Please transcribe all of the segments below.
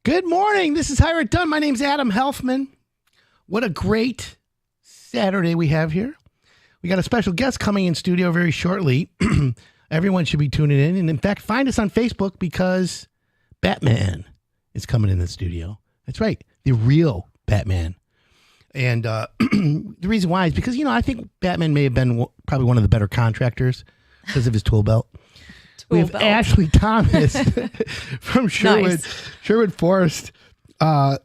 Good morning. This is Hire It Done. My name's Adam Helfman. What a great Saturday we have here. We got a special guest coming in studio very shortly. Everyone should be tuning in. And in fact, find us on Facebook because Batman is coming in the studio. That's right. The real Batman. And the reason why is because, I think Batman may have been probably one of the better contractors because of his tool belt. We have Ashley Thomas from Sherwood Forest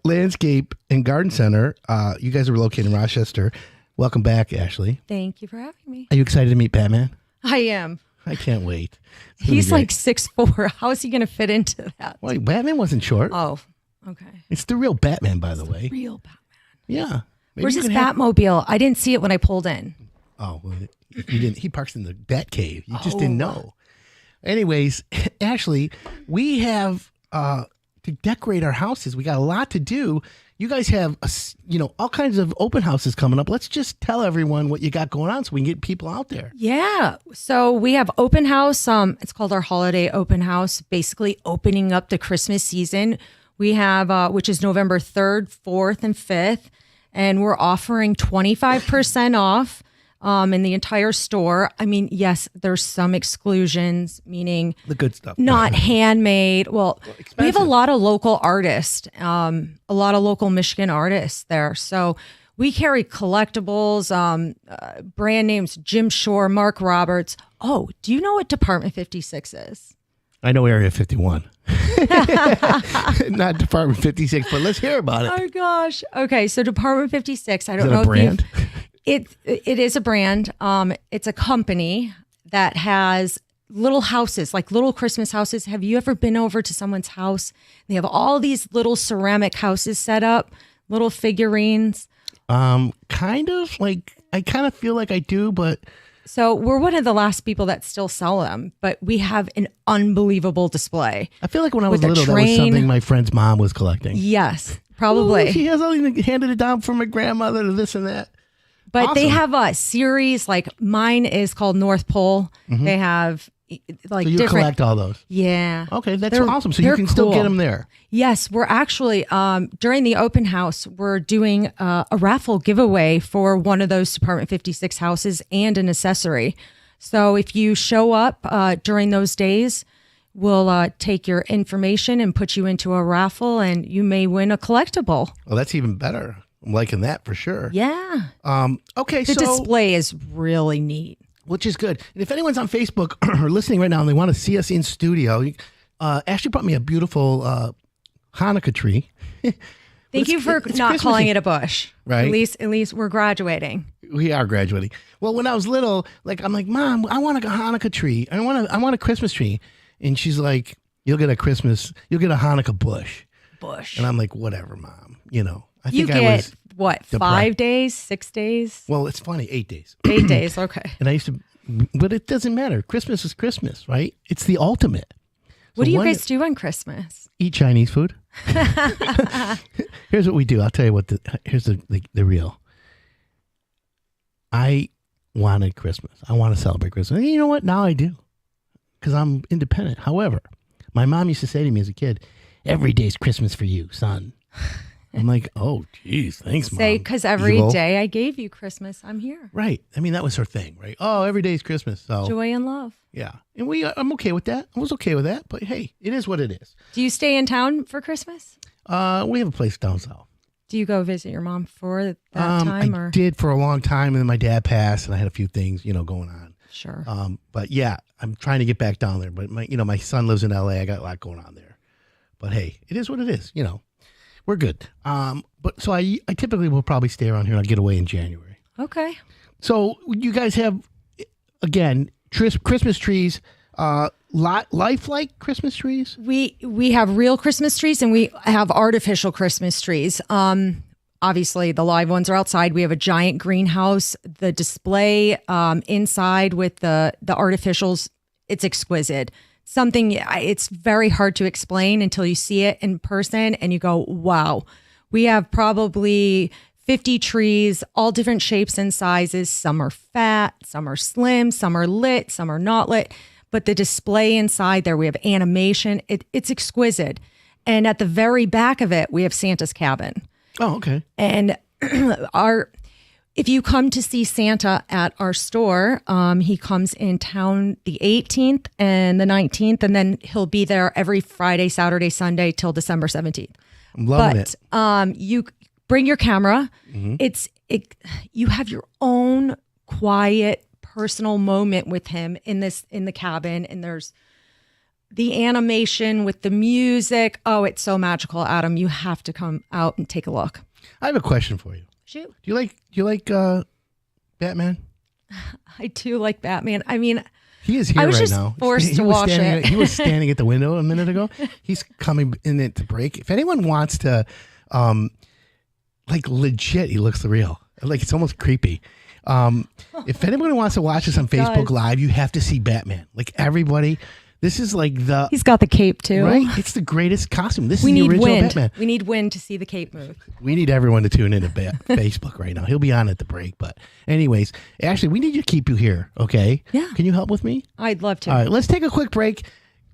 Landscape and Garden Center. You guys are located in Rochester. Welcome back, Ashley. Thank you for having me. Are you excited to meet Batman? I am. I can't wait. He's like 6'4". How is he going to fit into that? Well, Batman wasn't short. Oh, okay. It's the real Batman, by the way. Real Batman. Yeah. Maybe Where's his Batmobile? I didn't see it when I pulled in. Oh, well, you didn't. He parks in the Bat Cave. You just didn't know. Anyways, Ashley, we have to decorate our houses. We got a lot to do. You guys have, all kinds of open houses coming up. Let's just tell everyone what you got going on so we can get people out there. Yeah. So we have open house. It's called our holiday open house, basically opening up the Christmas season. We have, which is November 3rd, 4th, and 5th. And we're offering 25% off. In the entire store. I mean, yes, there's some exclusions, meaning the good stuff, not handmade. Well, we have a lot of local artists, a lot of local Michigan artists there. So we carry collectibles, brand names, Jim Shore, Mark Roberts. Oh, do you know what Department 56 is? I know Area 51. Not Department 56, but let's hear about it. Oh, gosh. Okay, so Department 56, I don't know if brand? It is a brand. It's a company that has little houses, like little Christmas houses. Have you ever been over to someone's house? They have all these little ceramic houses set up, little figurines. Kind of like, I kind of feel like I do, but. So we're one of the last people that still sell them, but we have an unbelievable display. I feel like when I was little, that was something my friend's mom was collecting. Yes, probably. Ooh, she has all handed it down from my grandmother to this and that. But awesome. They have a series, like mine is called North Pole. Mm-hmm. They have like so you collect all those? Yeah. Okay, that's awesome. So you can still get them there. Yes, we're actually, during the open house, we're doing a raffle giveaway for one of those Department 56 houses and an accessory. So if you show up during those days, we'll take your information and put you into a raffle and you may win a collectible. Well, that's even better. I'm liking that for sure. Yeah. Okay, the display is really neat. Which is good. And if anyone's on Facebook or listening right now and they want to see us in studio, Ashley brought me a beautiful Hanukkah tree. Thank you for not calling it a bush. Right. At least we're graduating. We are graduating. Well, when I was little, I'm like, Mom, I want a Hanukkah tree. I want a Christmas tree. And she's like, you'll get a Hanukkah bush. And I'm like, whatever, Mom. I think I was what, depressed. 5 days, 6 days? Well, it's funny, 8 days. 8 days, okay. And I used to, but it doesn't matter. Christmas is Christmas, right? It's the ultimate. What do you guys do on Christmas? Eat Chinese food. Here's what we do. I'll tell you what. Here's the real. I wanted Christmas. I want to celebrate Christmas. And you know what? Now I do, because I'm independent. However, my mom used to say to me as a kid, "Every day's Christmas for you, son." I'm like, oh, geez, thanks, Mom. Say, because every day I gave you Christmas, I'm here. Right. I mean, that was her thing, right? Oh, every day's Christmas. So joy and love. Yeah. And I'm okay with that. I was okay with that. But hey, it is what it is. Do you stay in town for Christmas? We have a place down south. Do you go visit your mom for that time? I did for a long time, and then my dad passed, and I had a few things, going on. Sure. But yeah, I'm trying to get back down there. But my son lives in LA. I got a lot going on there. But hey, it is what it is, We're good. But so I typically will probably stay around here and I'll get away in January. Okay. So you guys have, again, Christmas trees, lifelike Christmas trees? We have real Christmas trees and we have artificial Christmas trees. Obviously, the live ones are outside. We have a giant greenhouse. The display inside with the artificials, it's exquisite. It's very hard to explain until you see it in person and you go, wow. We have probably 50 trees, all different shapes and sizes. Some are fat, some are slim, some are lit, some are not lit. But the display inside there, we have animation. It's exquisite. And at the very back of it, we have Santa's cabin. Oh, okay. And if you come to see Santa at our store, he comes in town the 18th and the 19th, and then he'll be there every Friday, Saturday, Sunday till December 17th. I'm loving it. You bring your camera. Mm-hmm. You have your own quiet, personal moment with him in the cabin, and there's the animation with the music. Oh, it's so magical, Adam. You have to come out and take a look. I have a question for you. Shoot. Do you like Batman? I do like Batman. I mean, he is here I was right just now. forced to watch it. He was standing at the window a minute ago. He's coming in at the break. If anyone wants to, like legit, he looks real. Like it's almost creepy. If anyone wants to watch this on Facebook Live, you have to see Batman. Like everybody. This is like He's got the cape too. Right? It's the greatest costume. This We is the need original wind. Batman. We need wind to see the cape move. We need everyone to tune in to Facebook right now. He'll be on at the break. But anyways, Ashley, we need to keep you here, okay? Yeah. Can you help with me? I'd love to. All right, let's take a quick break.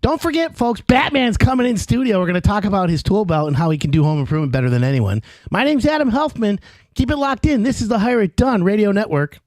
Don't forget, folks, Batman's coming in studio. We're going to talk about his tool belt and how he can do home improvement better than anyone. My name's Adam Helfman. Keep it locked in. This is the Hire It Done Radio Network.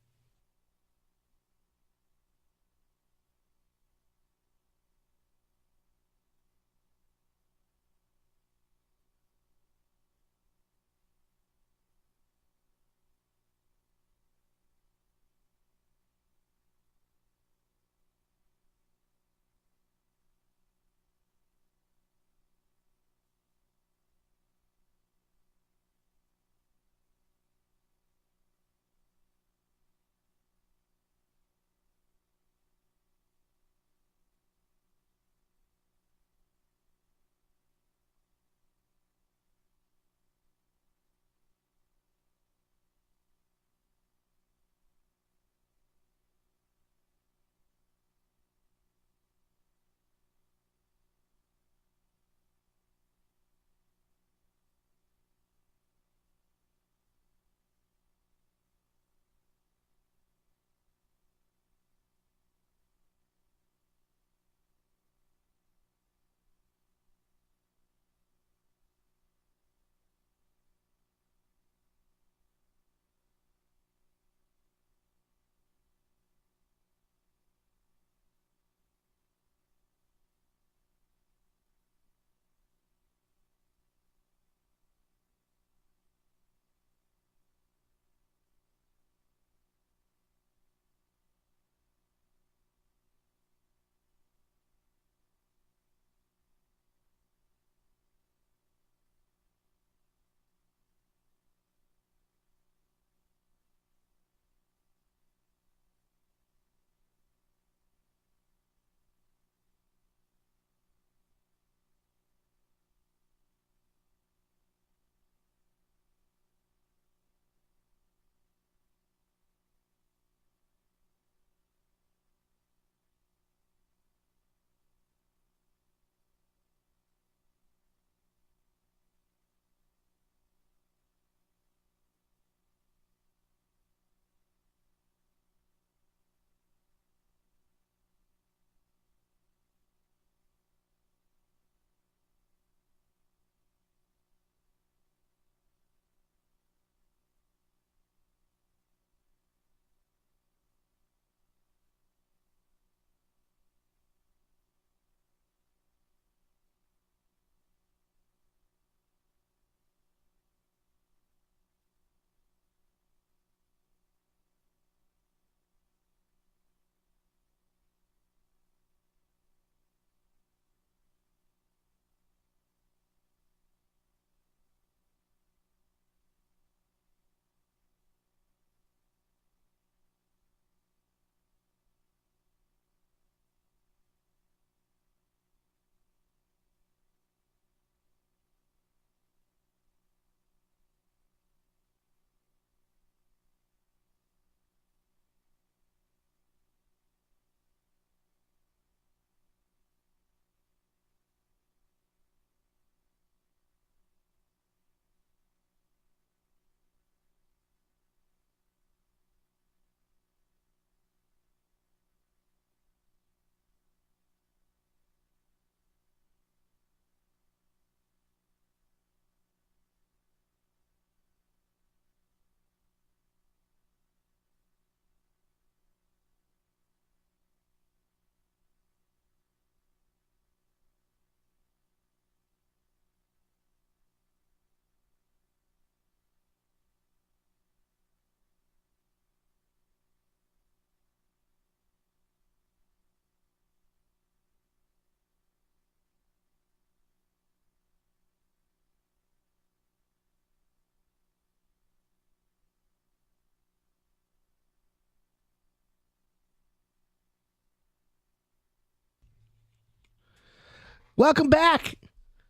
Welcome back.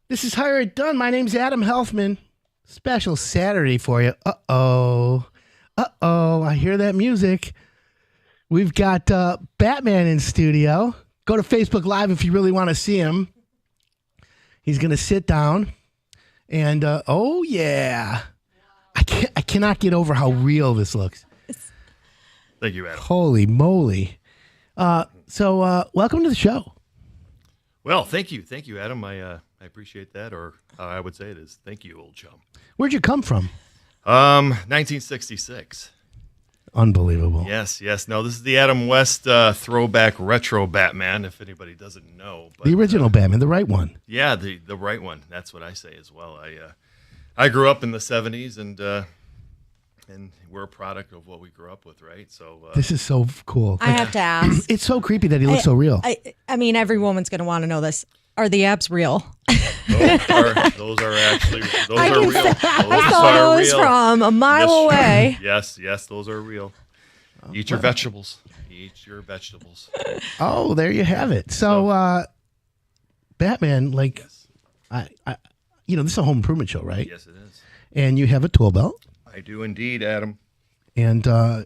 This is Hire It Done. My name's Adam Helfman. Special Saturday for you. Uh-oh. I hear that music. We've got Batman in studio. Go to Facebook Live if you really want to see him. He's going to sit down. And, oh, yeah. I cannot get over how real this looks. Thank you, Adam. Holy moly. So welcome to the show. Well, thank you, Adam. I appreciate that, or how I would say it is, thank you, old chum. Where'd you come from? 1966. Unbelievable. Yes. No, this is the Adam West throwback retro Batman, if anybody doesn't know. But, The original Batman, the right one. Yeah, the right one. That's what I say as well. I grew up in the 70s, and we're a product of what we grew up with, right? So This is so cool. I have to ask. It's so creepy that he looks so real. I mean, every woman's going to want to know this. Are the abs real? those are actually real. I saw those from a mile away. Yes, those are real. Eat your vegetables. Oh, there you have it. So, Batman, like, Yes. this is a home improvement show, right? Yes, it is. And you have a tool belt. I do indeed, Adam. And are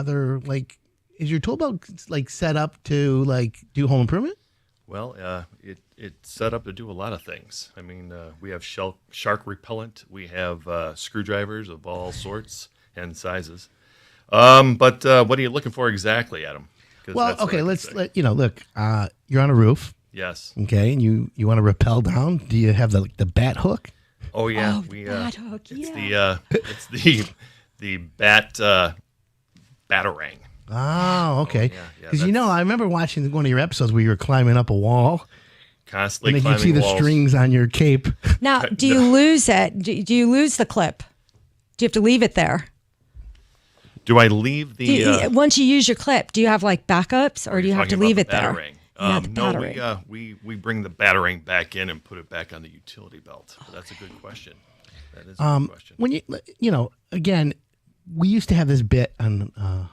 there, like, is your tool belt, like, set up to, like, do home improvement? Well, it's set up to do a lot of things. I mean, we have shark repellent. We have screwdrivers of all sorts and sizes. But what are you looking for exactly, Adam? 'Cause Well, that's what okay, I can look, say. you're on a roof, Yes. okay, and you want to rappel down. Do you have the bat hook? Oh yeah. Oh, bat hook, It's the batarang. Oh, okay. yeah, Because that's- I remember watching one of your episodes where you were climbing up a wall, Constantly and then you climbing see the walls. strings on your cape. Now, do you lose it? Do you lose the clip? Do you have to leave it there? Do I leave the? Once you use your clip, do you have like backups, or do you have to talking about leave the it there? batarang? Yeah, the No, batarang. we bring the batarang back in and put it back on the utility belt. But that's a good question. That is a good question. When again, we used to have this bit on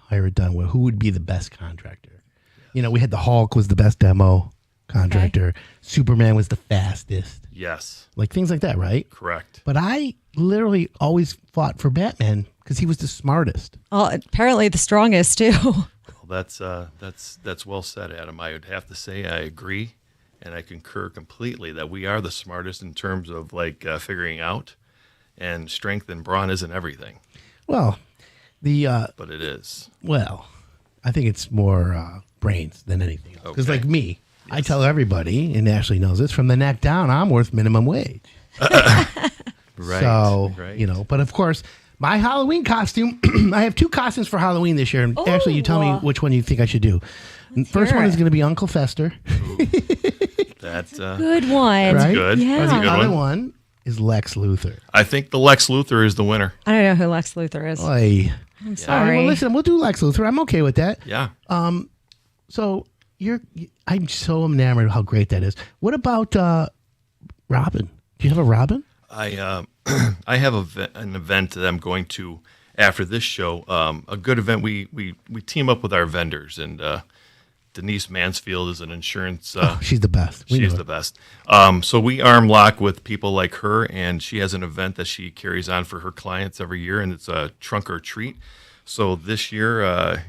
Hire It Done where who would be the best contractor. We had the Hulk was the best demo contractor. Superman was the fastest. Yes, Like things like that, right? correct. But I literally always fought for Batman because he was the smartest. Well, apparently the strongest too. Well, that's well said, Adam. I would have to say I agree, and I concur completely that we are the smartest in terms of figuring out, and strength and brawn isn't everything, Well, but it is. I think it's more brains than anything else. Because Okay. like me, I tell everybody, and Ashley knows this, from the neck down, I'm worth minimum wage. Right. So, right. but of course, my Halloween costume, I have 2 costumes for Halloween this year. And Ashley, you tell me which one you think I should do. First hear one it. is going to be Uncle Fester, That's Good one. right? good. Yeah. That's a The good other one. one is Lex Luthor. I think the Lex Luthor is the winner. I don't know who Lex Luthor is. Oy. I'm All right, sorry. well, listen, we'll do Lex Luthor. I'm okay with that. Yeah. So I'm so enamored of how great that is. What about Robin? Do you have a Robin? I I have an event that I'm going to after this show. A good event. We team up with our vendors, and Denise Mansfield is an insurance. She's the best. We She's know the it. best. So we arm lock with people like her, and she has an event that she carries on for her clients every year, and it's a trunk or treat. So this year,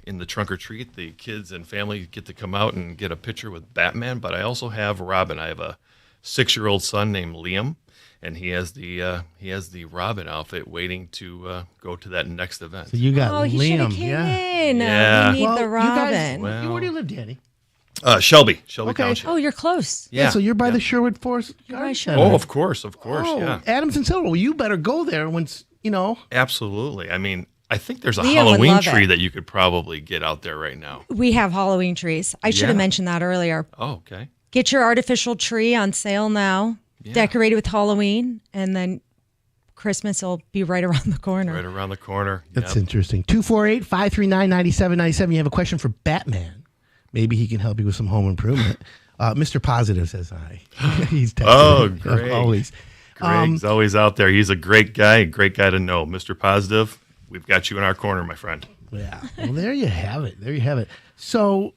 in the trunk or treat, the kids and family get to come out and get a picture with Batman. But I also have Robin. I have a 6-year-old son named Liam, and he has the Robin outfit waiting to go to that next event. So you got Oh, he should have Liam. came Yeah. in. Yeah. We need the you Robin. guys, Well- where do you live, Danny? Shelby Okay. Township. Oh, you're close. Yeah. So you're by yeah. the Sherwood Forest You're Garden by Center. Sherwood. Oh, of course. Oh, Yeah. Adams and Silver. Well, you better go there once, Absolutely. I mean, I think there's a Liam would Halloween love tree it. that you could probably get out there right now. We have Halloween trees. I should have Yeah. mentioned that earlier. Oh, okay. Get your artificial tree on sale now. Yeah. Decorated with Halloween, and then Christmas will be right around the corner. Right around the corner. That's Yep. interesting. 248-539-9797. You have a question for Batman. Maybe he can help you with some home improvement. Mr. Positive says hi. He's texting Oh, me, great. always. Greg's always out there. He's a great guy to know. Mr. Positive, we've got you in our corner, my friend. Yeah. Well, there you have it. So,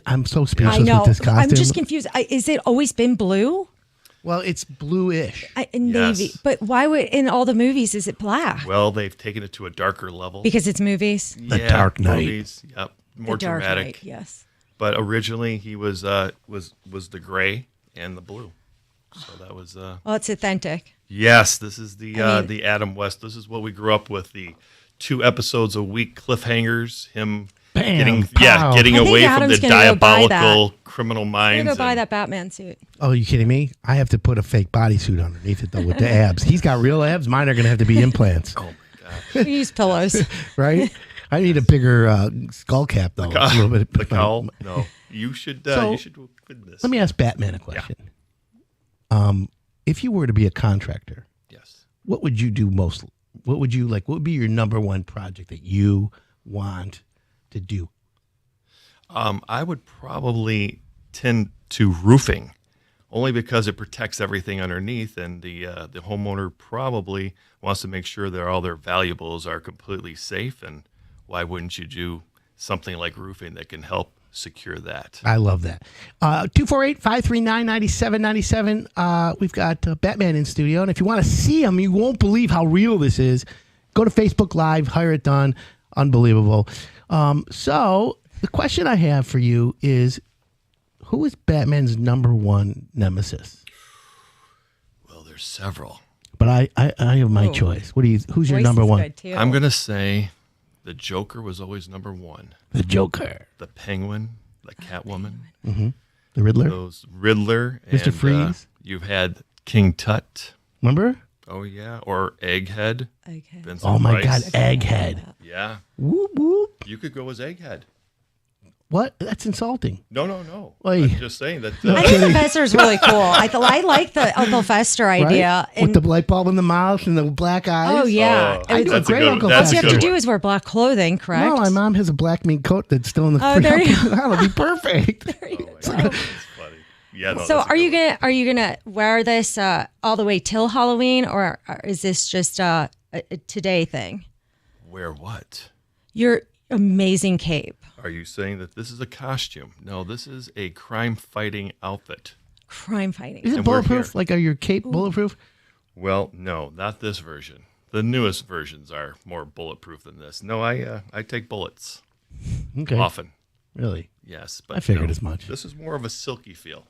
I'm so I speechless know. with this costume. I'm just confused. Is it always been blue? Well, it's bluish. Navy. Yes. But why would in all the movies is it black? Well, they've taken it to a darker level. Because it's movies. The Dark Knight. Movies, yep, more The Dark dramatic. Knight, yes. But originally he was the gray and the blue. So that was Well, it's authentic. yes. This is the I mean- the Adam West. This is what we grew up with. The 2 episodes a week cliffhangers. Him Bam, getting pow. getting I think away Adam's from the gonna go buy diabolical criminal I'm minds. gonna go buy and- that Batman suit. Oh, are you kidding me? I have to put a fake bodysuit underneath it though with the abs. He's got real abs. Mine are going to have to be implants, Oh my god. We use pillows. right? I need a bigger skull cap though. A little bit. The cowl? No. You should So, win this. Let me ask Batman a question. If you were to be a contractor, Yes. what would you do most? What would you like? What would be your number one project that you want to do? I would probably tend to roofing, only because it protects everything underneath, and the homeowner probably wants to make sure that all their valuables are completely safe. And why wouldn't you do something like roofing that can help secure that? I love that. 248-539-9797. We've got Batman in studio. And if you want to see him, you won't believe how real this is. Go to Facebook Live, hire it done. Unbelievable. So the question I have for you is, who is Batman's number one nemesis? Well, there's several. But I have my choice. Who's your Voice number is one? good, too. I'm going to say the Joker was always number one. The Joker. The Penguin, the Catwoman, The Riddler. those Riddler. Mr. And, Freeze? you've had King Tut. Remember? Oh, yeah. Or Egghead. Okay. Vincent Oh, my Price. God. Egghead. Yeah. Whoop, whoop. You could go as Egghead. What? That's insulting. No. Oy. I'm just saying that. I think the Fester is really cool. I like the Uncle Fester idea. Right? With the light bulb in the mouth and the black eyes. Oh yeah. Oh, And I do a that's a great good- Uncle that's all a you Fester. have to good do one. is wear black clothing, correct? No, my mom has a black mink coat that's still in the Oh, there you go. That'll be perfect. Oh, my God, that's funny. Yeah. No, So that's a are you good one. gonna wear this all the way till Halloween, or is this just a today thing? Wear what? Your amazing cape, Are you saying that this is a costume? No, this is a crime-fighting outfit. crime fighting. Is it And we're bulletproof? here. Like, are your cape bulletproof? Well, no, not this version. The newest versions are more bulletproof than this. No, I take bullets Okay. often. Really? Yes, but I figured no, as much. This is more of a silky feel.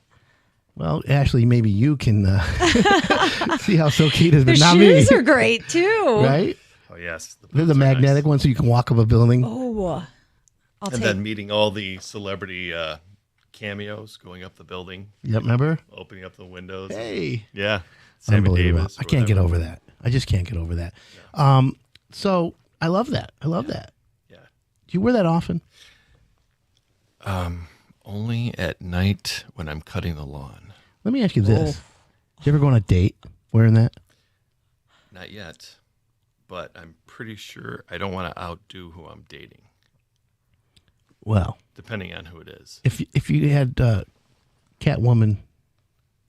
Well, Ashley, maybe you can see how silky it is, but The not shoes me. are great too. Oh Right? yes, the They're boots the are nice. magnetic ones so you can walk up a building. Oh, I'll And take. then meeting all the celebrity cameos, going up the building, Yep, remember? opening up the windows. Hey. Yeah, Sammy Unbelievable. Davis. I can't get over that. I just can't get over that. So I love that. I love that. Yeah, Do you wear that often? only at night when I'm cutting the lawn. Let me ask you this. Did you ever go on a date wearing that? Not yet, but I'm pretty sure I don't want to outdo who I'm dating, Well, depending on who it is. if you had Catwoman,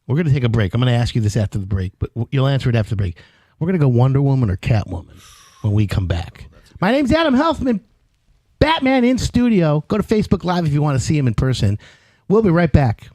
we're going to take a break. I'm going to ask you this after the break, but you'll answer it after the break. We're going to go Wonder Woman or Catwoman when we come back. My name's Adam Helfman, Batman in studio. Go to Facebook Live if you want to see him in person. We'll be right back.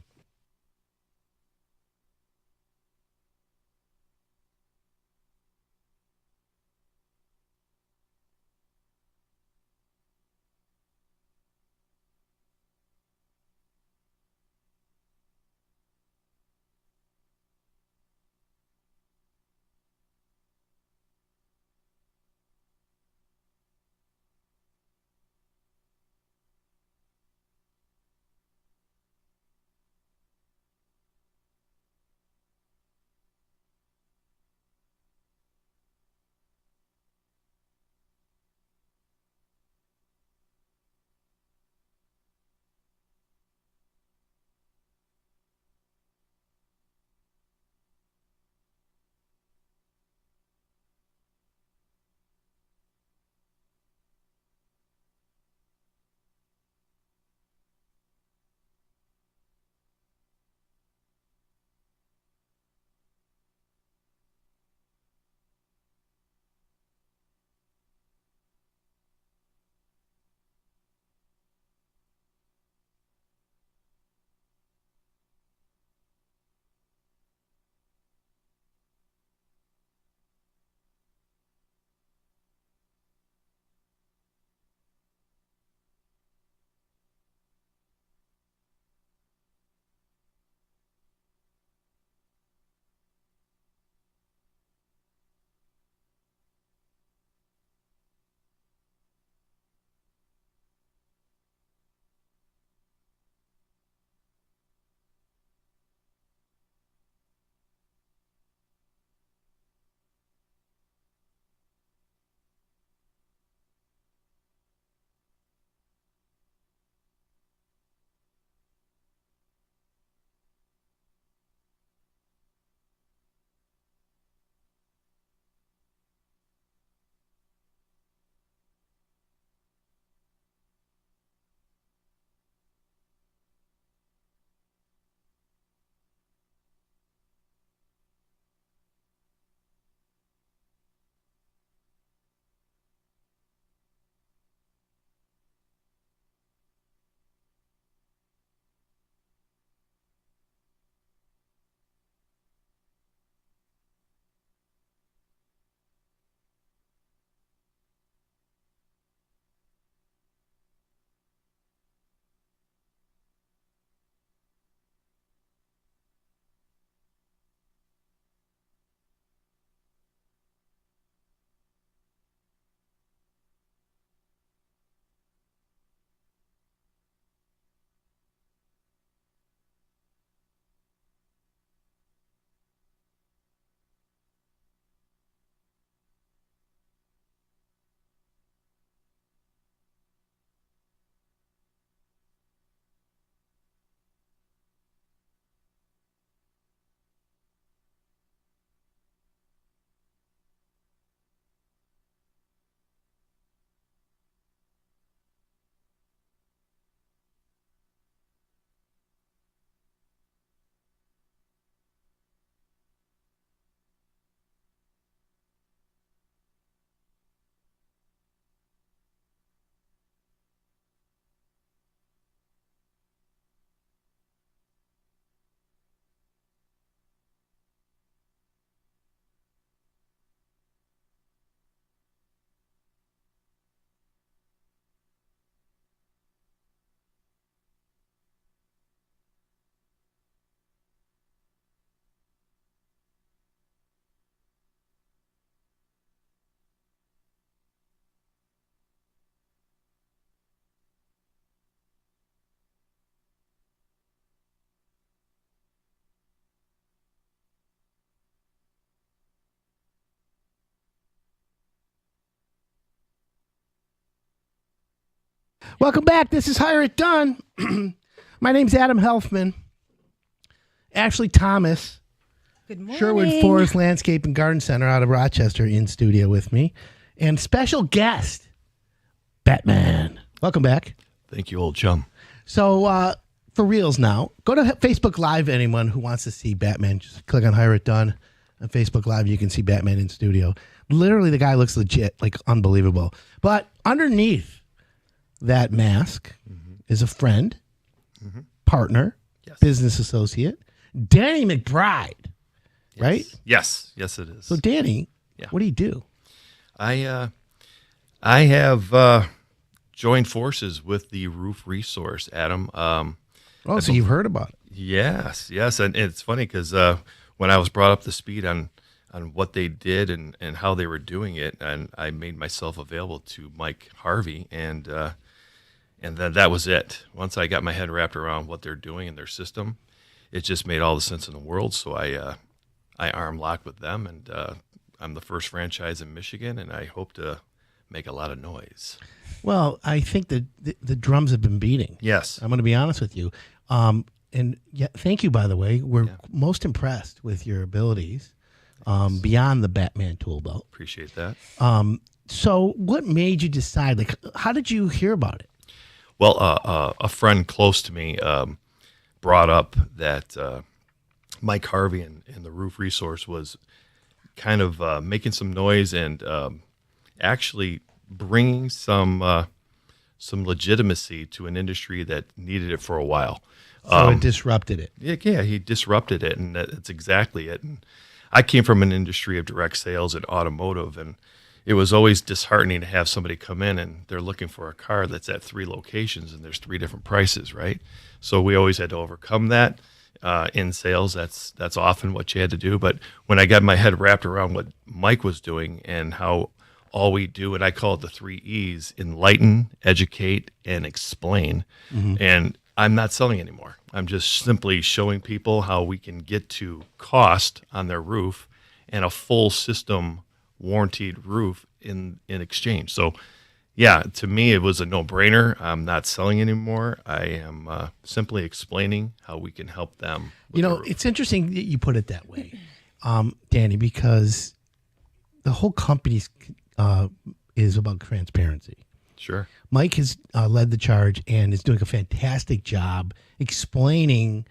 Welcome back. This is Hire It Done. My name's Adam Helfman. Ashley Thomas, Good morning. Sherwood Forest Landscape and Garden Center out of Rochester, in studio with me. And special guest, Batman. Welcome back. Thank you, old chum. So, for reals now, go to Facebook Live, anyone who wants to see Batman. Just click on Hire It Done. On Facebook Live, you can see Batman in studio. Literally, the guy looks legit, like unbelievable. But underneath that mask is a friend, partner, business associate, Danny McBride, right? Yes, it is. So, Danny, what do you do? I have joined forces with the Roof Resource, Adam. So you've heard about it. Yes, and it's funny because when I was brought up to speed on what they did and how they were doing it, and I made myself available to Mike Harvey, and then that was it. Once I got my head wrapped around what they're doing in their system, it just made all the sense in the world. So I arm locked with them, and I'm the first franchise in Michigan, and I hope to make a lot of noise. Well, I think that the drums have been beating. Yes. I'm going to be honest with you. And thank you, by the way. We're most impressed with your abilities beyond the Batman tool belt. Appreciate that. So what made you decide? Like, how did you hear about it? Well, a friend close to me brought up that Mike Harvey and the Roof Resource was kind of making some noise and actually bringing some legitimacy to an industry that needed it for a while. So it disrupted it. Yeah, he disrupted it, and that's exactly it. And I came from an industry of direct sales and automotive, and it was always disheartening to have somebody come in and they're looking for a car that's at 3 locations and there's 3 different prices, right? So we always had to overcome that. In sales, that's often what you had to do. But when I got my head wrapped around what Mike was doing and how all we do, and I call it the 3 E's: enlighten, educate, and explain. And I'm not selling anymore. I'm just simply showing people how we can get to cost on their roof and a full system warranted roof in exchange. So yeah, to me, it was a no-brainer. I'm not selling anymore. I am simply explaining how we can help them. You know, it's interesting that you put it that way, Danny, because the whole company is about transparency. Sure. Mike has led the charge and is doing a fantastic job explaining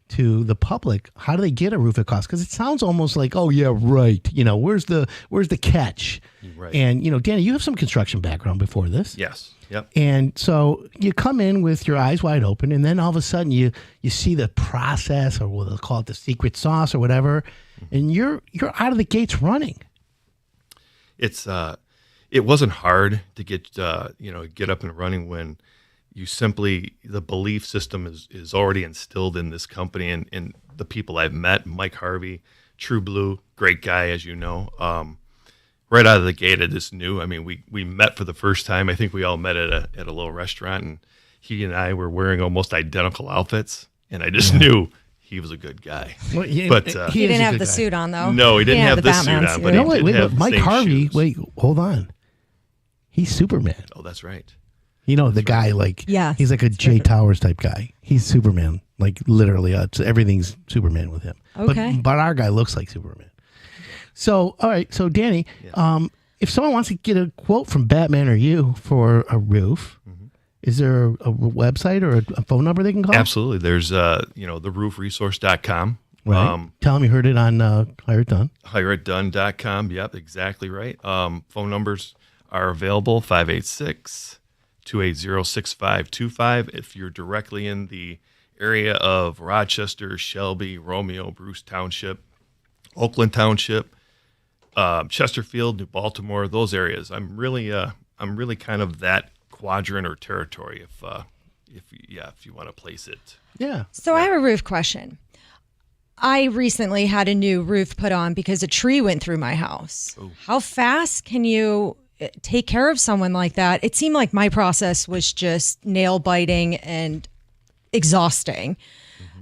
to the public how do they get a roof at cost, because it sounds almost like, oh yeah, right, you know, where's the catch? Right. And you know, Danny, you have some construction background before this. Yes. Yep. And so you come in with your eyes wide open, and then all of a sudden you see the process, or what they'll call it, the secret sauce or whatever, and you're out of the gates running. It wasn't hard to get up and running when you simply, the belief system is already instilled in this company and the people I've met. Mike Harvey, True Blue, great guy, as you know. Right out of the gate, I just knew. I mean, we met for the first time. I think we all met at a little restaurant, and he and I were wearing almost identical outfits, and I just knew he was a good guy. Well, yeah, but he didn't have the suit on, though. No, he didn't have the suit Batman on. suit. But no, he wait, did have the Mike same Harvey. shoes. Wait, hold on. He's Superman. Oh, that's right. You know, the guy, like, Yeah, he's like a Jay Towers type guy. He's Superman, like literally. Everything's Superman with him. Okay. But our guy looks like Superman. So, all right. So, Danny, if someone wants to get a quote from Batman or you for a roof, is there a website or a phone number they can call? Absolutely. There's, theroofresource.com. Right. Tell them you heard it on Hire It Done. HireItDone.com. Yep, exactly right. Phone numbers are available, 586-280-6525. If you're directly in the area of Rochester, Shelby, Romeo, Bruce Township, Oakland Township, Chesterfield, New Baltimore, those areas. I'm really kind of that quadrant or territory if you want to place it. Yeah. So I have a roof question. I recently had a new roof put on because a tree went through my house. Ooh. How fast can you take care of someone like that? It seemed like my process was just nail biting and exhausting.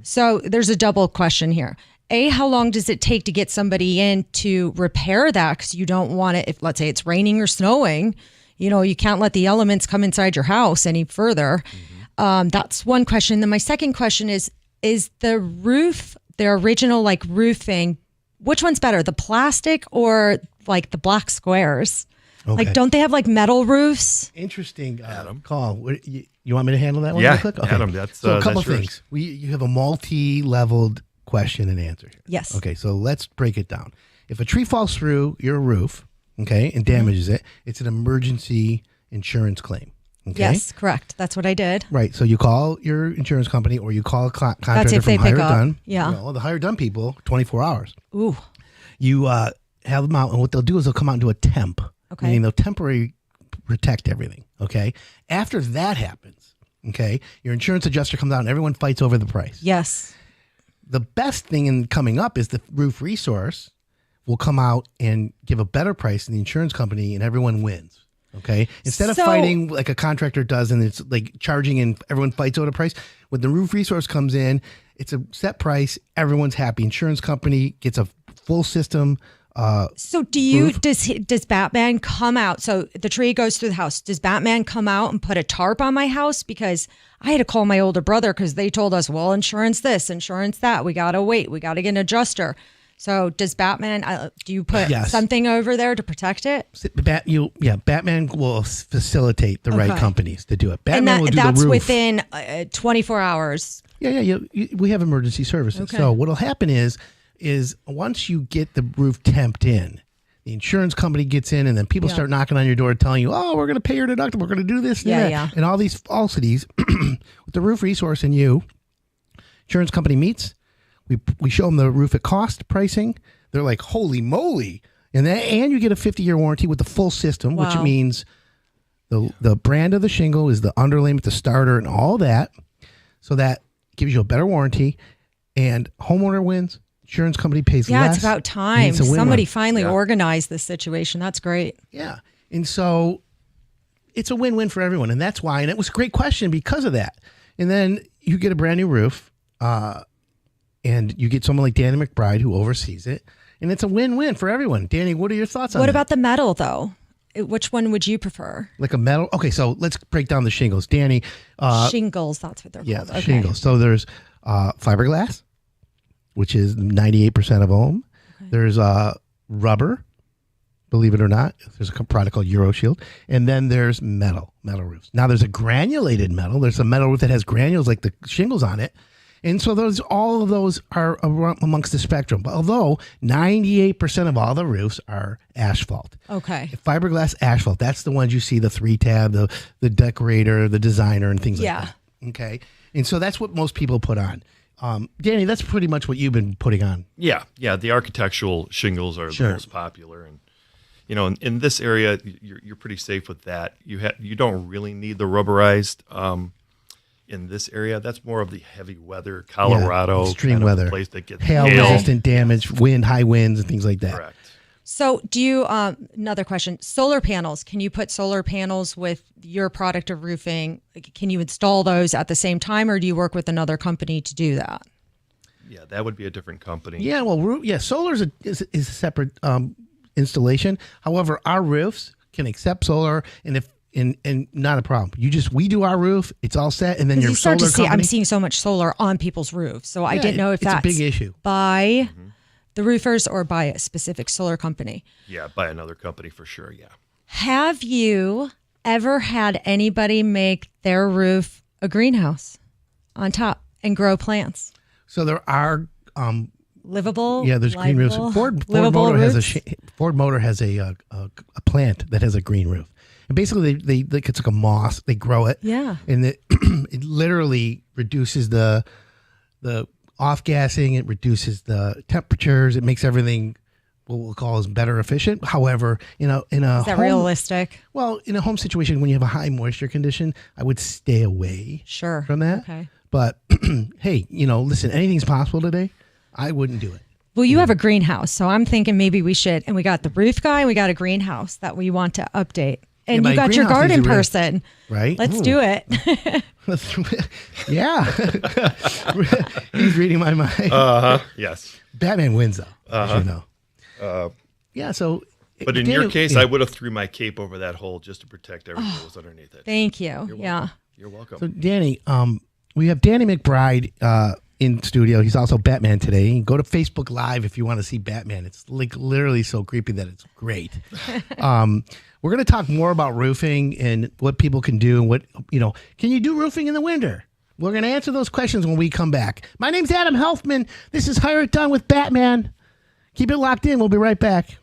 So there's a double question here. A, how long does it take to get somebody in to repair that? Because you don't want it, if let's say it's raining or snowing, you can't let the elements come inside your house any further. That's one question. Then my second question is the roof, the original like roofing, which one's better, the plastic or like the black squares? Okay. Like, don't they have like metal roofs? Interesting call. You want me to handle that one? Yeah, real quick? Okay. Adam, that's so a couple that's yours. things. You have a multi-leveled question and answer here. Yes. Okay, so let's break it down. If a tree falls through your roof, okay, and damages it, it's an emergency insurance claim. Okay? Yes, correct. That's what I did. Right. So you call your insurance company or you call a contractor if from they pick Hired up. Done. Yeah. Well, the Hired Done people, 24 hours. Ooh. You have them out, and what they'll do is they'll come out and do a temp. Okay. Meaning they'll temporarily protect everything. Okay. After that happens, okay, your insurance adjuster comes out and everyone fights over the price. Yes. The best thing in coming up is the roof resource will come out and give a better price than the insurance company, and everyone wins. Okay. Instead of fighting like a contractor does, and it's like charging and everyone fights over the price, when the roof resource comes in, it's a set price. Everyone's happy. Insurance company gets a full system. So does Batman come out? So the tree goes through the house. Does Batman come out and put a tarp on my house? Because I had to call my older brother because they told us, well, insurance this, insurance that. We got to wait. We got to get an adjuster. So does Batman, do you put something over there to protect it? Batman will facilitate the right companies to do it. Batman will do that's the roof. within 24 hours. Yeah. We have emergency services. Okay. So what'll happen is once you get the roof temped in, the insurance company gets in, and then people start knocking on your door telling you, oh, we're going to pay your deductible. We're going to do this and that. And all these falsities. With the roof resource and you, insurance company meets. We show them the roof at cost pricing. They're like, holy moly. And you get a 50-year warranty with the full system, which means the brand of the shingle is the underlayment, the starter, and all that. So that gives you a better warranty. And homeowner wins. Insurance company pays less. Yeah, it's about time. Somebody finally organized this situation. That's great. Yeah. And so it's a win-win for everyone. And that's why. And it was a great question because of that. And then you get a brand new roof. And you get someone like Danny McBride who oversees it. And it's a win-win for everyone. Danny, what are your thoughts on that? What about the metal, though? Which one would you prefer? Like a metal? Okay, so let's break down the shingles. Danny. Shingles, that's what they're called. Yeah, shingles. So there's fiberglass, which is 98% of ohm. Okay. There's rubber, believe it or not. There's a product called EuroShield. And then there's metal roofs. Now there's a granulated metal. There's a metal roof that has granules like the shingles on it. And so all of those are amongst the spectrum. But although 98% of all the roofs are asphalt. Okay. Fiberglass asphalt, that's the ones you see, the 3-tab, the decorator, the designer, and things like that. Okay. And so that's what most people put on. Danny, that's pretty much what you've been putting on. Yeah. The architectural shingles are the most popular. And, in this area, you're pretty safe with that. You don't really need the rubberized in this area. That's more of the heavy weather, Colorado, extreme kind of weather, place that gets hail resistant damage, high winds, and things like that. Correct. So do you, another question, solar panels, can you put solar panels with your product of roofing? Can you install those at the same time, or do you work with another company to do that? Yeah, that would be a different company. Yeah, well, solar is a separate installation. However, our roofs can accept solar, and not a problem. We do our roof, it's all set, and then your solar company. I'm seeing so much solar on people's roofs, so I didn't know if that's a big issue by the roofers or by a specific solar company. Yeah, by another company for sure. Yeah. Have you ever had anybody make their roof a greenhouse on top and grow plants? So there are livable. Yeah, there's green roofs. Ford Motor has a plant that has a green roof. And basically, it's like a moss. They grow it. Yeah. And it literally reduces the off-gassing. It reduces the temperatures. It makes everything what we'll call as better efficient. However, in a is that realistic? Well, in a home situation, when you have a high moisture condition, I would stay away from that. Okay. But hey, listen, anything's possible today. I wouldn't do it. Well, you have a greenhouse, so I'm thinking maybe we should. And we got the roof guy, and we got a greenhouse that we want to update. And you got your garden person. Right? Let's do it. Yeah. He's reading my mind. Yes. Batman wins, though, as you know. Yeah, so But in your case, I would have threw my cape over that hole just to protect everything that was underneath it. Thank you. You're welcome. So, Danny, we have Danny McBride in studio. He's also Batman today. Go to Facebook Live if you want to see Batman. It's like literally so creepy that it's great. We're going to talk more about roofing and what people can do and what, can you do roofing in the winter? We're going to answer those questions when we come back. My name's Adam Helfman. This is Hire It Done with Batman. Keep it locked in. We'll be right back.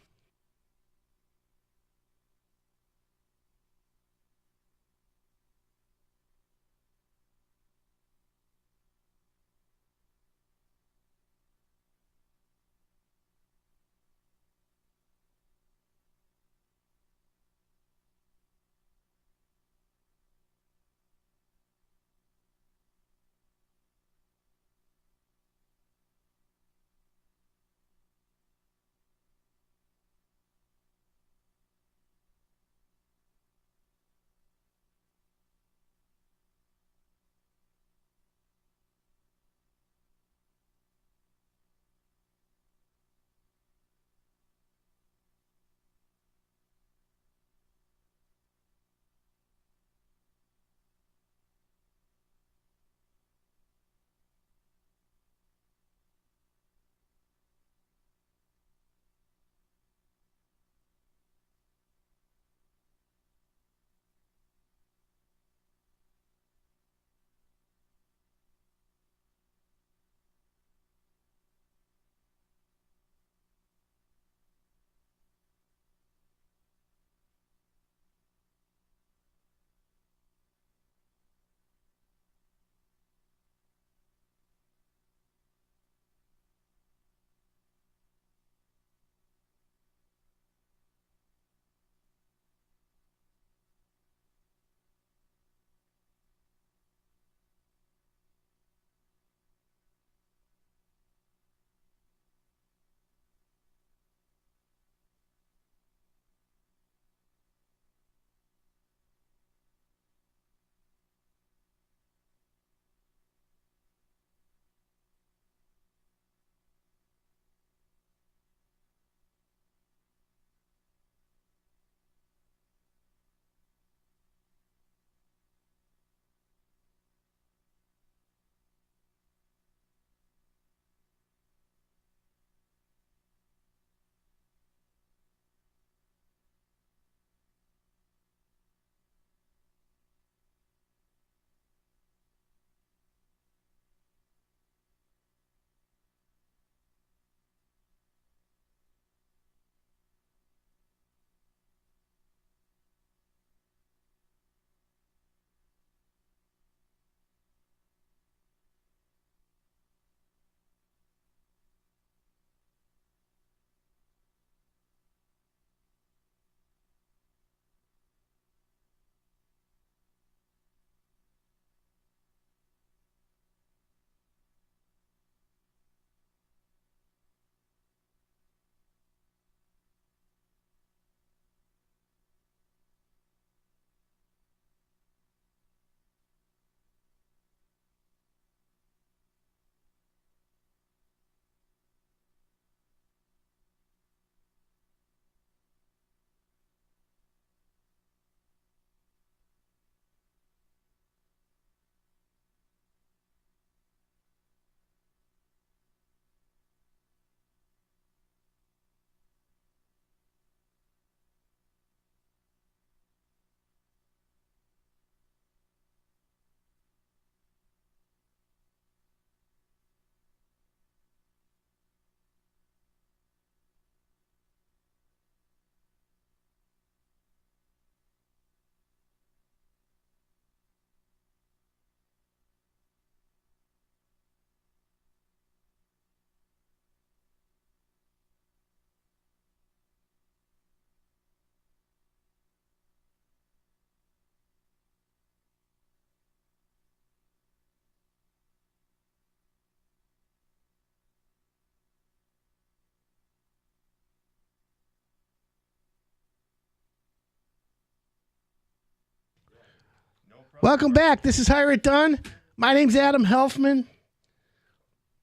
Welcome back. This is Hire It Done. My name's Adam Helfman.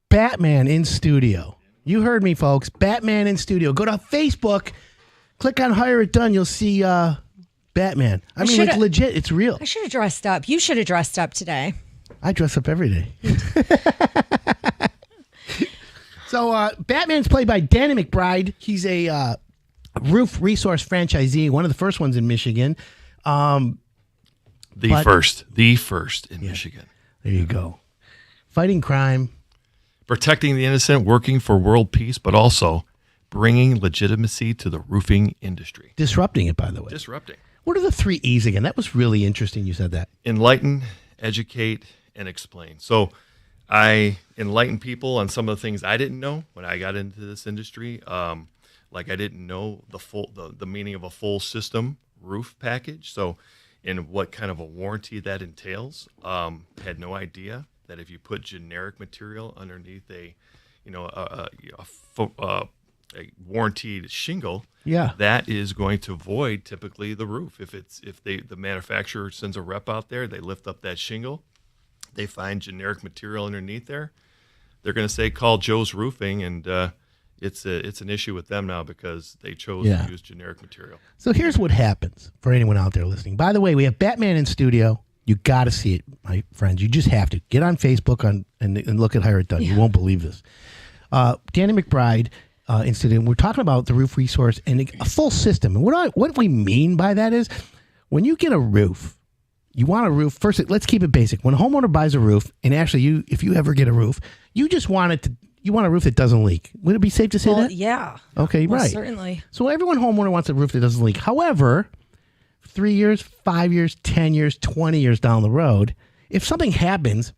Batman in studio. You heard me, folks. Batman in studio. Go to Facebook. Click on Hire It Done. You'll see Batman. I mean, like legit. It's real. I should have dressed up. You should have dressed up today. I dress up every day. So Batman's played by Danny McBride. He's a roof resource franchisee, one of the first ones in Michigan. The first in Michigan. There you go. Fighting crime. Protecting the innocent, working for world peace, but also bringing legitimacy to the roofing industry. Disrupting it, by the way. Disrupting. What are the 3 E's again? That was really interesting you said that. Enlighten, educate, and explain. So I enlighten people on some of the things I didn't know when I got into this industry. Like I didn't know the meaning of a full system roof package. So and what kind of a warranty that entails. Had no idea that if you put generic material underneath a warranted shingle, that is going to void typically the roof. If the manufacturer sends a rep out there, they lift up that shingle, they find generic material underneath there, they're going to say call Joe's Roofing, and it's an issue with them now because they chose to use generic material. So here's what happens for anyone out there listening. By the way, we have Batman in studio. You got to see it, my friends. You just have to get on Facebook and look at Hire It Done. You won't believe this. Danny McBride in studio. We're talking about the roof resource and a full system. And what we mean by that is when you get a roof, you want a roof. First, let's keep it basic. When a homeowner buys a roof, and actually, if you ever get a roof, you just want it to. You want a roof that doesn't leak. Would it be safe to say that? Yeah. Okay, right. Certainly. So everyone homeowner wants a roof that doesn't leak. However, 3 years, 5 years, 10 years, 20 years down the road, if something happens,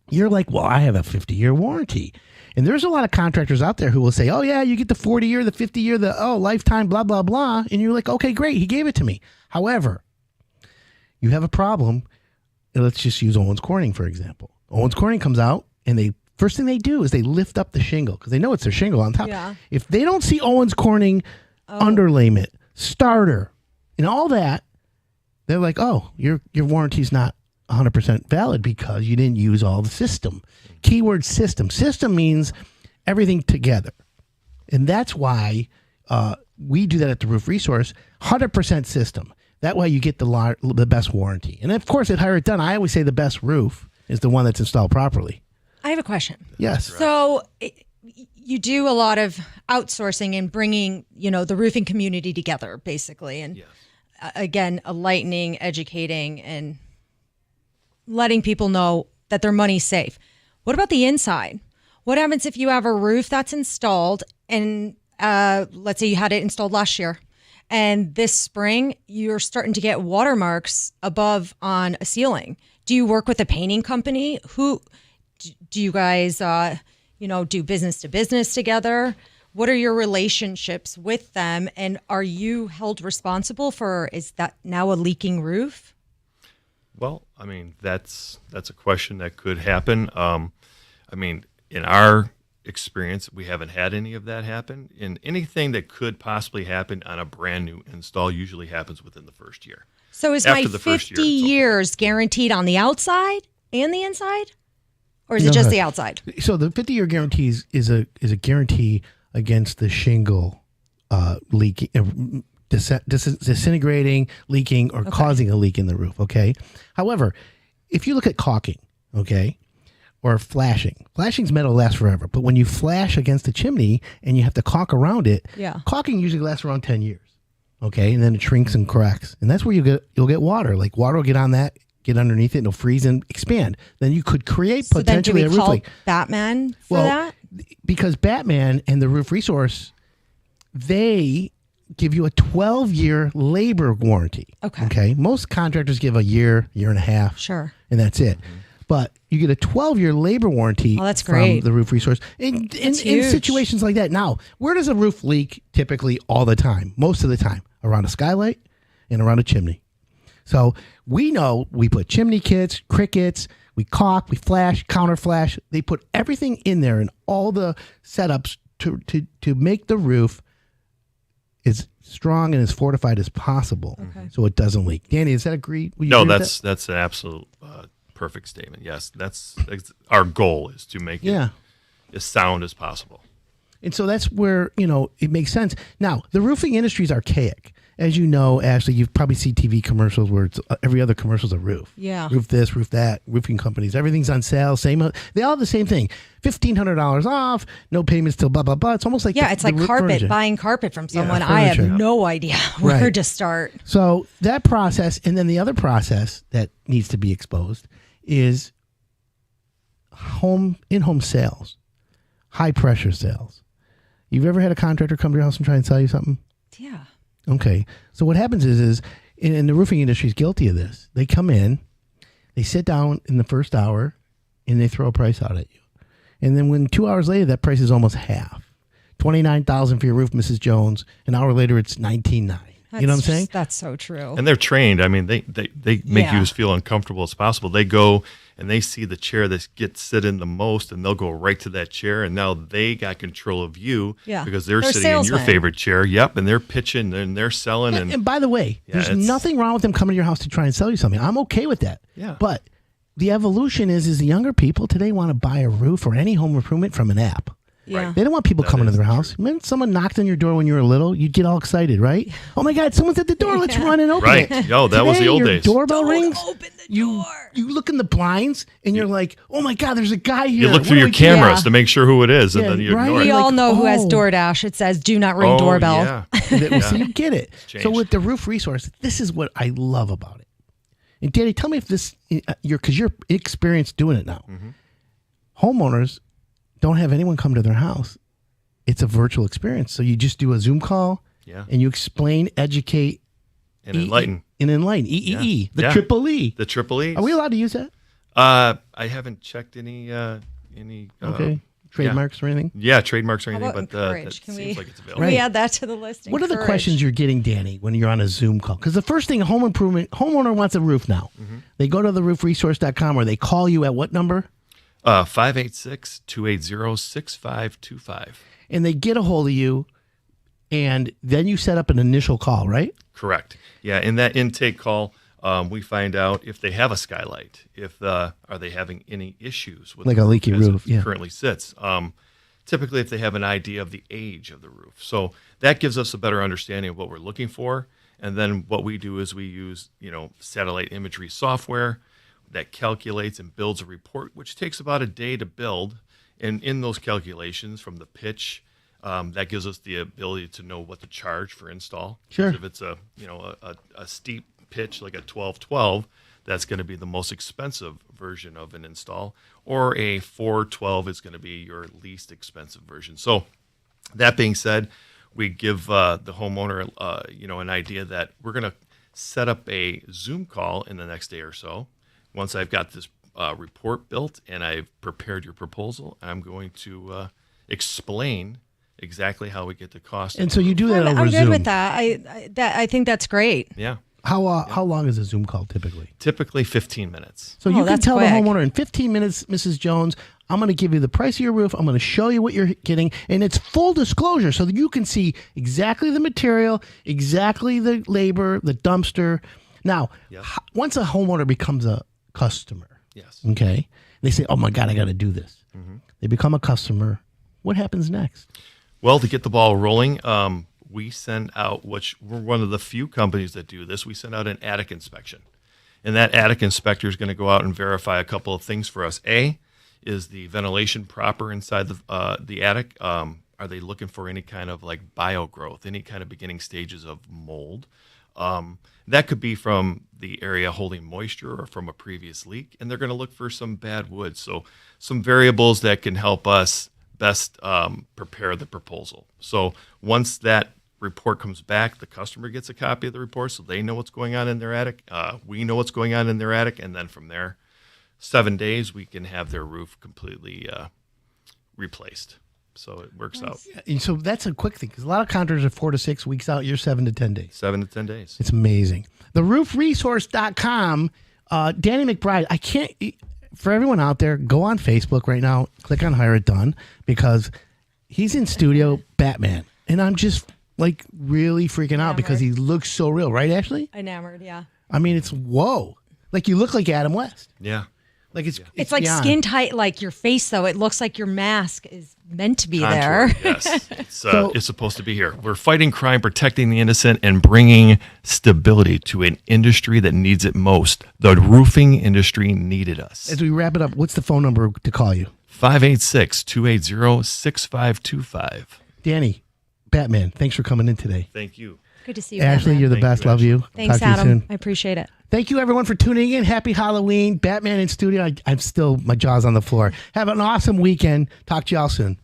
you're like, well, I have a 50-year warranty. And there's a lot of contractors out there who will say, oh, yeah, you get the 40-year, the 50-year, lifetime, blah, blah, blah. And you're like, okay, great. He gave it to me. However, you have a problem. Let's just use Owens Corning, for example. Owens Corning comes out and first thing they do is they lift up the shingle because they know it's their shingle on top. Yeah. If they don't see Owens Corning underlayment, starter, and all that, they're like, oh, your warranty's not 100% valid because you didn't use all the system. Keyword system. System means everything together. And that's why we do that at the Roof Resource, 100% system. That way you get the best warranty. And of course, at Hire It Done, I always say the best roof is the one that's installed properly. I have a question. Yes. So you do a lot of outsourcing and bringing, the roofing community together, basically. And again, enlightening, educating, and letting people know that their money's safe. What about the inside? What happens if you have a roof that's installed and let's say you had it installed last year and this spring you're starting to get watermarks above on a ceiling? Do you work with a painting company? Do you guys, do business to business together? What are your relationships with them? And are you held responsible for, is that now a leaking roof? Well, I mean, that's a question that could happen. In our experience, we haven't had any of that happen. And anything that could possibly happen on a brand new install usually happens within the first year. So is my 50 years guaranteed on the outside and the inside? Or is it just the outside? So the 50-year guarantee is a guarantee against the shingle leaking, disintegrating, leaking, or causing a leak in the roof. Okay. However, if you look at caulking, or flashing's metal lasts forever. But when you flash against the chimney and you have to caulk around it, caulking usually lasts around 10 years. Okay, and then it shrinks and cracks, and that's where you'll get water. Like water will get on that. Get underneath it, and it'll freeze and expand. Then you could create potentially a roof leak. So then do we call Batman for that? Because Batman and the Roof Resource, they give you a 12-year labor warranty. Okay. Most contractors give a year and a half. Sure. And that's it. But you get a 12-year labor warranty from the Roof Resource in situations like that. Now, where does a roof leak typically all the time? Most of the time. Around a skylight and around a chimney. So we know we put chimney kits, crickets, we caulk, we flash, counter flash. They put everything in there and all the setups to make the roof as strong and as fortified as possible, so it doesn't leak. Danny, is that agreed? No, that's an absolute perfect statement. Yes, that's our goal is to make it as sound as possible. And so that's where, it makes sense. Now, the roofing industry is archaic. As you know, Ashley, you've probably seen TV commercials where it's every other commercial is a roof. Yeah. Roof this, roof that, roofing companies. Everything's on sale. They all have the same thing. $1,500 off, no payments till blah, blah, blah. It's almost like it's like carpet, furniture. buying carpet from someone. Yeah, I have furniture. no idea where to start. So that process, and then the other process that needs to be exposed is in-home sales, high-pressure sales. You've ever had a contractor come to your house and try and sell you something? Yeah. Okay. So what happens is and the roofing industry is guilty of this. They come in, they sit down in the first hour, and they throw a price out at you. And then when 2 hours later, that price is almost half. $29,000 for your roof, Mrs. Jones. An hour later, it's $19,900. You know what I'm saying? That's so true. And they're trained. I mean, they make you as feel uncomfortable as possible. They go and they see the chair that gets sit in the most, and they'll go right to that chair. And now they got control of you because they're sitting salesmen. in your favorite chair. Yep, and they're pitching and they're selling. And by the way, there's nothing wrong with them coming to your house to try and sell you something. I'm okay with that. Yeah. But the evolution is the younger people today want to buy a roof or any home improvement from an app. Yeah. They don't want people coming to their house. When someone knocked on your door when you were little, you'd get all excited, right? Oh my God, someone's at the door. Let's run and open it. Right. Yo, that was the Today, old your days. Doorbell rings. Open the door. You look in the blinds and you're like, oh my God, there's a guy here. You look through your cameras to make sure who it is, and then you ignore We it. all know who has oh. DoorDash. It says, do not ring doorbell. Yeah. So you get it. Changed. So with the roof resource, this is what I love about it. And Danny, tell me if this, because you're experienced doing it now. Mm-hmm. Homeowners don't have anyone come to their house. It's a virtual experience. So you just do a Zoom call and you explain, educate, and enlighten. EEE, the triple E. The triple E. Are we allowed to use that? I haven't checked any Trademarks or anything? Yeah, trademarks or How anything, about but encourage? that Can seems we, like it's available. can we add that to the list? What are the questions you're getting, Danny, when you're on a Zoom call? Because the first thing a homeowner wants a roof now. Mm-hmm. They go to the roofresource.com or they call you at what number? 586-280-6525. And they get a hold of you, and then you set up an initial call, right? Correct. Yeah, in that intake call, we find out if they have a skylight, if are they having any issues with Like the a leaky as it roof, yeah. currently sits. Typically, if they have an idea of the age of the roof, so that gives us a better understanding of what we're looking for. And then what we do is we use satellite imagery software that calculates and builds a report, which takes about a day to build. And in those calculations from the pitch, that gives us the ability to know what to charge for install. Sure. If it's a steep pitch like a 12-12, that's going to be the most expensive version of an install, or a 4-12 is going to be your least expensive version. So that being said, we give the homeowner an idea that we're going to set up a Zoom call in the next day or so. Once I've got this report built and I've prepared your proposal, I'm going to explain exactly how we get the cost. And so you do that over I'm Zoom. good with that. I think that's great. Yeah. How long is a Zoom call typically? Typically 15 minutes. So you can that's tell quick. the homeowner in 15 minutes, Mrs. Jones, I'm going to give you the price of your roof. I'm going to show you what you're getting. And it's full disclosure so that you can see exactly the material, exactly the labor, the dumpster. Now, once a homeowner becomes a customer, okay, they say, oh my God, I got to do this. Mm-hmm. They become a customer. What happens next? Well, to get the ball rolling, we send out, which we're one of the few companies that do this, we send out an attic inspection. And that attic inspector is going to go out and verify a couple of things for us. A, is the ventilation proper inside the attic? Are they looking for any kind of like biogrowth, any kind of beginning stages of mold? That could be from the area holding moisture or from a previous leak. And they're going to look for some bad wood. So some variables that can help us best prepare the proposal. So once that report comes back, the customer gets a copy of the report so they know what's going on in their attic. We know what's going on in their attic. And then from there, 7 days, we can have their roof completely replaced. So it works out. And so that's a quick thing because a lot of contractors are 4 to 6 weeks out. You're 7 to 10 days. 7 to 10 days. It's amazing. TheRoofResource.com. Danny McBride, I can't... For everyone out there, go on Facebook right now, click on Hire It Done, because he's in studio Batman. And I'm just like really freaking out because he looks so real. Right, Ashley? Enamored, yeah. I mean, it's whoa. Like you look like Adam West. Yeah. Like It's like beyond. skin tight, like your face, though. It looks like your mask is meant to be Contour, there. yes, it's supposed to be here. We're fighting crime, protecting the innocent, and bringing stability to an industry that needs it most. The roofing industry needed us. As we wrap it up, what's the phone number to call you? 586-280-6525. Danny, Batman, thanks for coming in today. Thank you. Good to see you, Ashley, Batman. you're the Thank best. you, Love you. Thanks, Talk to you Adam. soon. I appreciate it. Thank you, everyone, for tuning in. Happy Halloween. Batman in studio. I'm still, my jaw's on the floor. Have an awesome weekend. Talk to y'all soon.